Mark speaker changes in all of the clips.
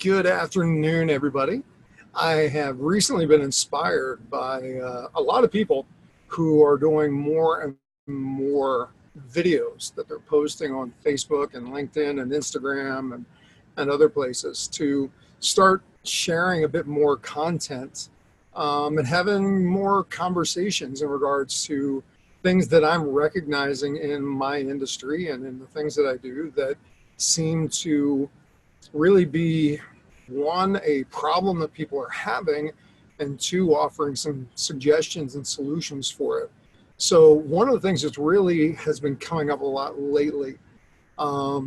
Speaker 1: Good afternoon, everybody. I have recently been inspired by a lot of people who are doing more and more videos that they're posting on Facebook and LinkedIn and Instagram and other places to start sharing a bit more content and having more conversations in regards to things that I'm recognizing in my industry and in the things that I do that seem to really be one, a problem that people are having, and two, offering some suggestions and solutions for it. So one of the things that's really has been coming up a lot lately, for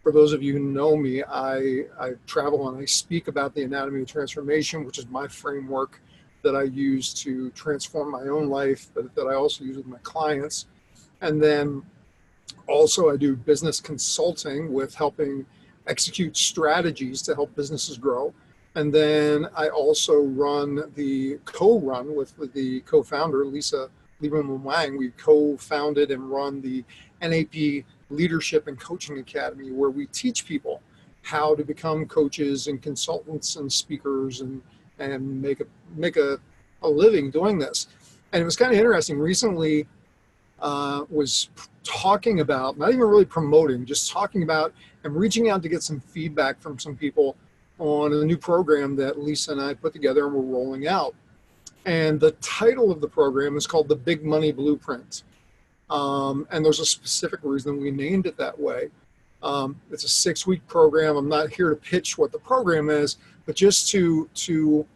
Speaker 1: those of you who know me, I travel and I speak about the anatomy of transformation, which is my framework that I use to transform my own life, but that I also use with my clients. And then also I do business consulting with helping execute strategies to help businesses grow. And then I also co-run with the co-founder, Lisa Lieberman Wang. We co-founded and run the NAP Leadership and Coaching Academy, where we teach people how to become coaches and consultants and speakers and make a living doing this. And it was kind of interesting. Recently, was talking about, not even really promoting, just talking about and reaching out to get some feedback from some people on a new program that Lisa and I put together and we're rolling out. And the title of the program is called the Big Money Blueprint. And there's a specific reason we named it that way. It's a 6-week program. I'm not here to pitch what the program is, but just to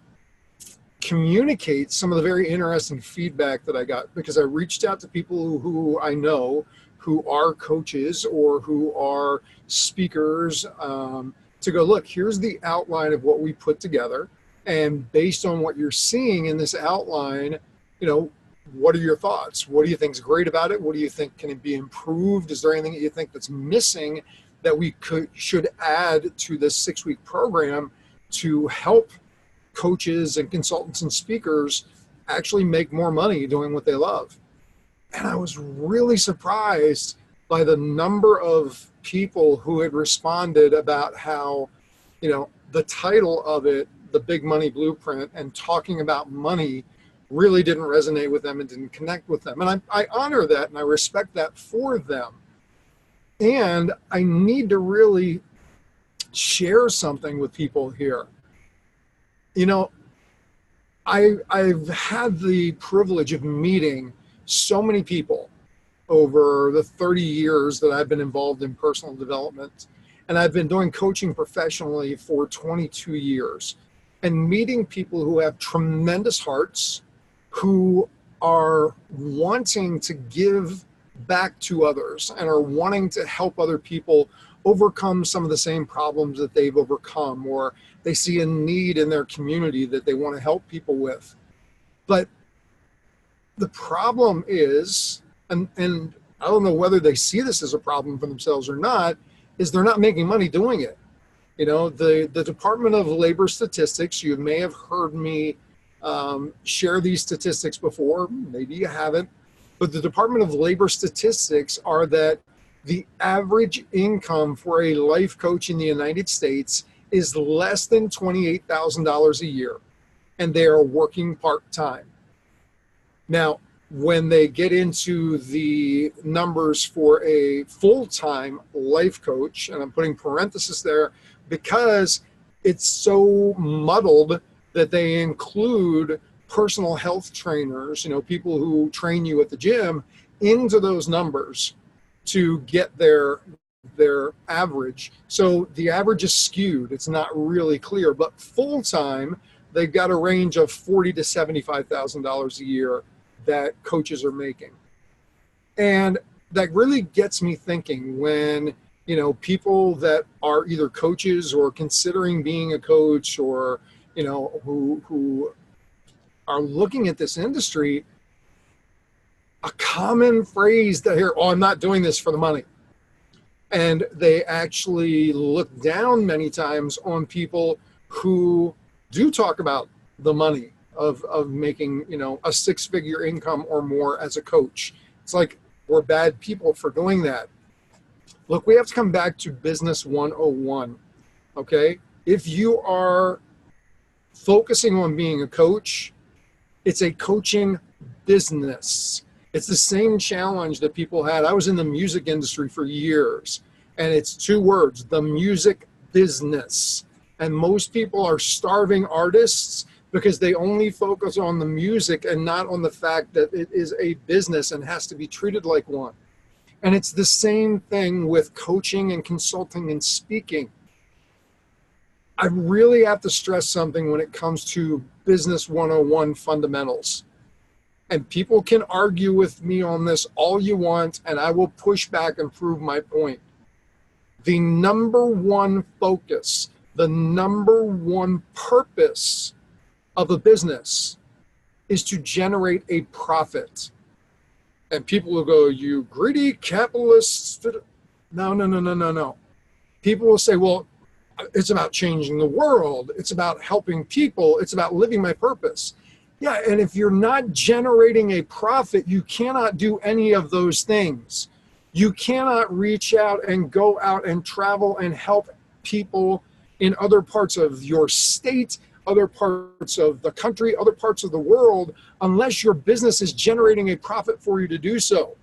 Speaker 1: communicate some of the very interesting feedback that I got, because I reached out to people who I know who are coaches or who are speakers to go, look, here's the outline of what we put together. And based on what you're seeing in this outline, what are your thoughts? What do you think is great about it? What do you think can be improved? Is there anything that you think that's missing that we should add to this 6-week program to help coaches and consultants and speakers actually make more money doing what they love? And I was really surprised by the number of people who had responded about how, the title of it, the Big Money Blueprint, and talking about money really didn't resonate with them and didn't connect with them. And I honor that and I respect that for them. And I need to really share something with people here. I've had the privilege of meeting so many people over the 30 years that I've been involved in personal development. And I've been doing coaching professionally for 22 years. And meeting people who have tremendous hearts, who are wanting to give back to others and are wanting to help other people overcome some of the same problems that they've overcome, or they see a need in their community that they want to help people with. But the problem is, and I don't know whether they see this as a problem for themselves or not, is they're not making money doing it. The Department of Labor Statistics, you may have heard me share these statistics before, maybe you haven't, but the Department of Labor Statistics are that the average income for a life coach in the United States is less than $28,000 a year, and they are working part-time. Now, when they get into the numbers for a full-time life coach, and I'm putting parentheses there because it's so muddled that they include personal health trainers, people who train you at the gym, into those numbers to get their average. So the average is skewed. It's not really clear, but full-time, they've got a range of $40,000 to $75,000 a year that coaches are making. And that really gets me thinking when, people that are either coaches or considering being a coach, or, who are looking at this industry, a common phrase that I hear, I'm not doing this for the money. And they actually look down many times on people who do talk about the money of making, a 6-figure income or more as a coach. It's like we're bad people for doing that. Look, we have to come back to business 101, okay? If you are focusing on being a coach, it's a coaching business. It's the same challenge that people had. I was in the music industry for years, and it's two words, the music business. And most people are starving artists because they only focus on the music and not on the fact that it is a business and has to be treated like one. And it's the same thing with coaching and consulting and speaking. I really have to stress something when it comes to business 101 fundamentals. And people can argue with me on this all you want, and I will push back and prove my point. The number one focus, the number one purpose of a business is to generate a profit. And people will go, you greedy capitalists. No. People will say, well, it's about changing the world. It's about helping people. It's about living my purpose. Yeah, and if you're not generating a profit, you cannot do any of those things. You cannot reach out and go out and travel and help people in other parts of your state, other parts of the country, other parts of the world, unless your business is generating a profit for you to do so.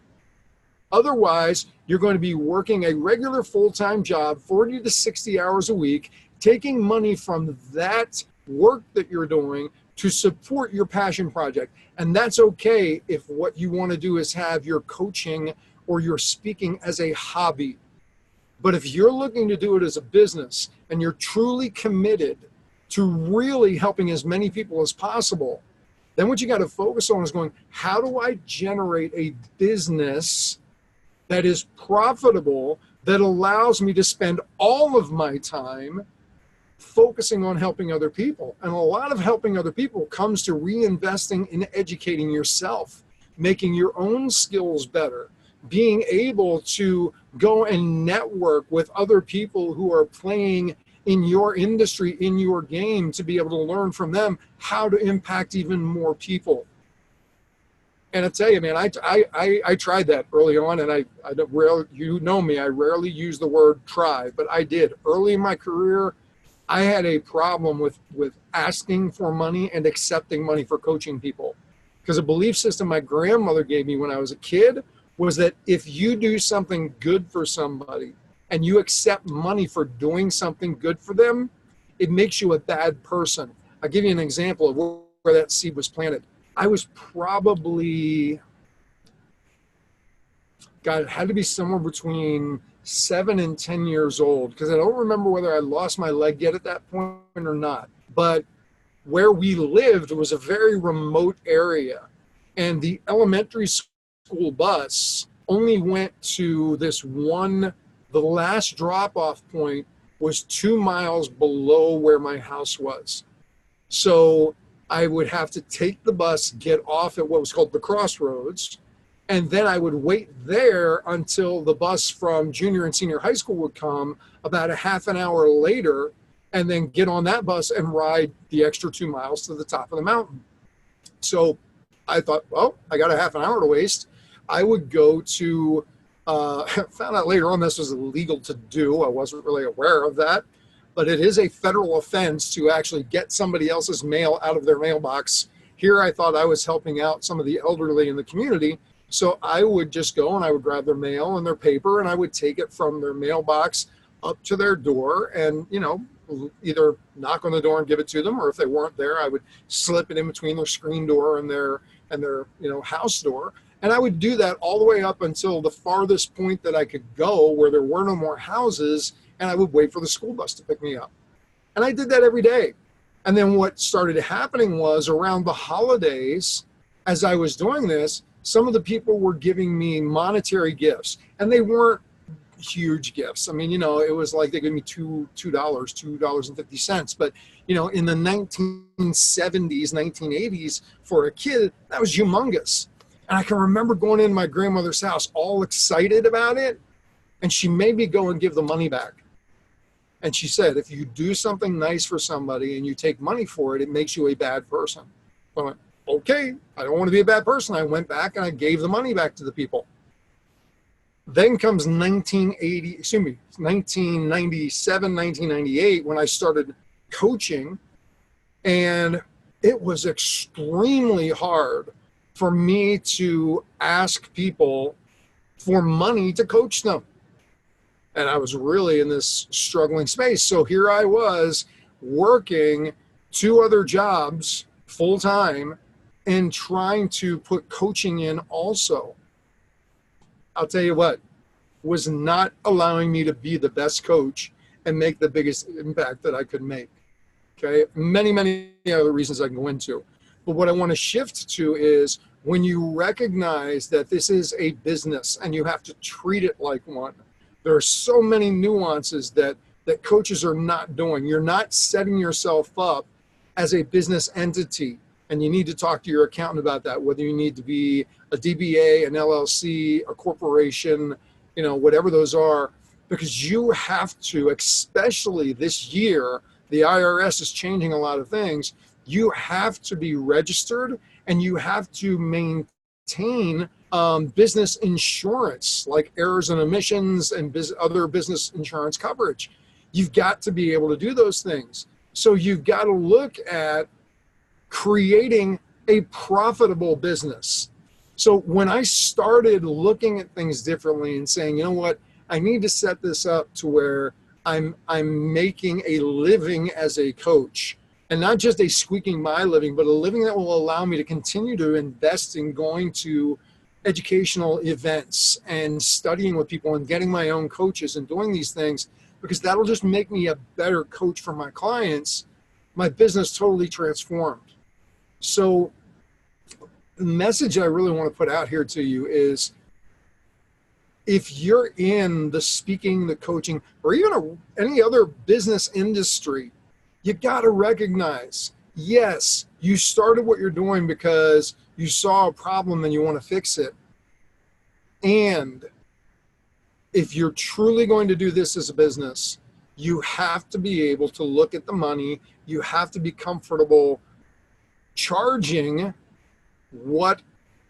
Speaker 1: Otherwise, you're going to be working a regular full-time job, 40 to 60 hours a week, taking money from that work that you're doing to support your passion project. And that's okay if what you want to do is have your coaching or your speaking as a hobby. But if you're looking to do it as a business and you're truly committed to really helping as many people as possible, then what you got to focus on is going, how do I generate a business that is profitable, that allows me to spend all of my time focusing on helping other people? And a lot of helping other people comes to reinvesting in educating yourself, making your own skills better, being able to go and network with other people who are playing in your industry, in your game, to be able to learn from them how to impact even more people. And I tell you, man, I tried that early on, and I don't, you know me, I rarely use the word try, but I did. Early in my career, I had a problem with asking for money and accepting money for coaching people. Because a belief system my grandmother gave me when I was a kid was that if you do something good for somebody and you accept money for doing something good for them, it makes you a bad person. I'll give you an example of where that seed was planted. I was probably, God, it had to be somewhere between 7 and 10 years old, because I don't remember whether I lost my leg yet at that point or not. But where we lived was a very remote area, and the elementary school bus only went to this one, the last drop-off point was 2 miles below where my house was. So I would have to take the bus, get off at what was called the Crossroads, and then I would wait there until the bus from junior and senior high school would come about a half an hour later, and then get on that bus and ride the extra 2 miles to the top of the mountain. So I thought, well, I got a half an hour to waste. I would go to, found out later on this was illegal to do. I wasn't really aware of that. But it is a federal offense to actually get somebody else's mail out of their mailbox. Here I thought I was helping out some of the elderly in the community. So I would just go and I would grab their mail and their paper, and I would take it from their mailbox up to their door and, you know, either knock on the door and give it to them, or if they weren't there, I would slip it in between their screen door and their you know, house door. And I would do that all the way up until the farthest point that I could go where there were no more houses, and I would wait for the school bus to pick me up. And I did that every day. And then what started happening was around the holidays, as I was doing this, some of the people were giving me monetary gifts, and they weren't huge gifts. I mean, you know, it was like they gave me $2.50. But, you know, in the 1970s, 1980s, for a kid, that was humongous. And I can remember going in my grandmother's house all excited about it, and she made me go and give the money back. And she said, if you do something nice for somebody and you take money for it, it makes you a bad person. I went, okay, I don't want to be a bad person. I went back and I gave the money back to the people. Then comes 1997, 1998, when I started coaching. And it was extremely hard for me to ask people for money to coach them. And I was really in this struggling space. So here I was working 2 other jobs full time and trying to put coaching in also. I'll tell you what, was not allowing me to be the best coach and make the biggest impact that I could make. Okay, many other reasons I can go into. But what I want to shift to is when you recognize that this is a business and you have to treat it like one, there are so many nuances that coaches are not doing. You're not setting yourself up as a business entity. And you need to talk to your accountant about that, whether you need to be a DBA, an LLC, a corporation, whatever those are, because you have to, especially this year, the IRS is changing a lot of things. You have to be registered and you have to maintain business insurance like errors and omissions and other business insurance coverage. You've got to be able to do those things. So you've got to look at creating a profitable business. So when I started looking at things differently and saying, you know what, I need to set this up to where I'm making a living as a coach, and not just a squeaking by living, but a living that will allow me to continue to invest in going to educational events and studying with people and getting my own coaches and doing these things, because that'll just make me a better coach for my clients. My business totally transformed. So the message I really want to put out here to you is, if you're in the speaking, the coaching, or even any other business industry, you got to recognize, yes, you started what you're doing because you saw a problem and you want to fix it. And if you're truly going to do this as a business, you have to be able to look at the money. You have to be comfortable charging what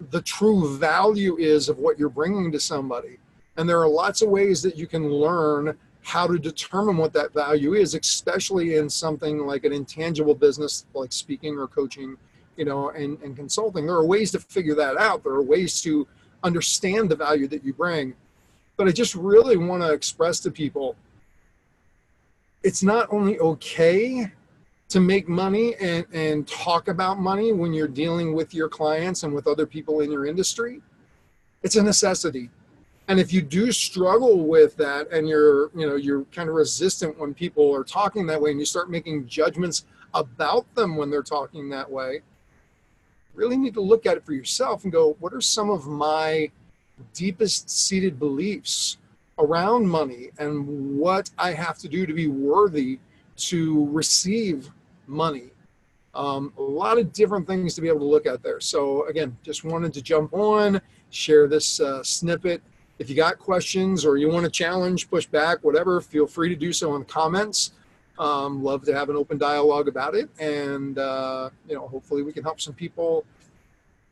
Speaker 1: the true value is of what you're bringing to somebody. And there are lots of ways that you can learn how to determine what that value is, especially in something like an intangible business like speaking or coaching, and consulting. There are ways to figure that out. There are ways to understand the value that you bring. But I just really want to express to people, it's not only okay to make money and talk about money when you're dealing with your clients and with other people in your industry. It's a necessity. And if you do struggle with that and you're kind of resistant when people are talking that way and you start making judgments about them when they're talking that way, really need to look at it for yourself and go, what are some of my deepest seated beliefs around money and what I have to do to be worthy to receive money? A lot of different things to be able to look at there. So again, just wanted to jump on, share this snippet. If you got questions or you want to challenge, push back, whatever, feel free to do so in the comments. Love to have an open dialogue about it. And, hopefully we can help some people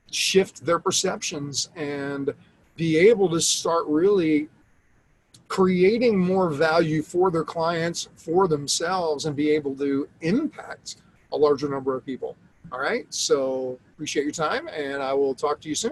Speaker 1: shift their perceptions and be able to start really creating more value for their clients, for themselves, and be able to impact a larger number of people. All right. So appreciate your time, and I will talk to you soon.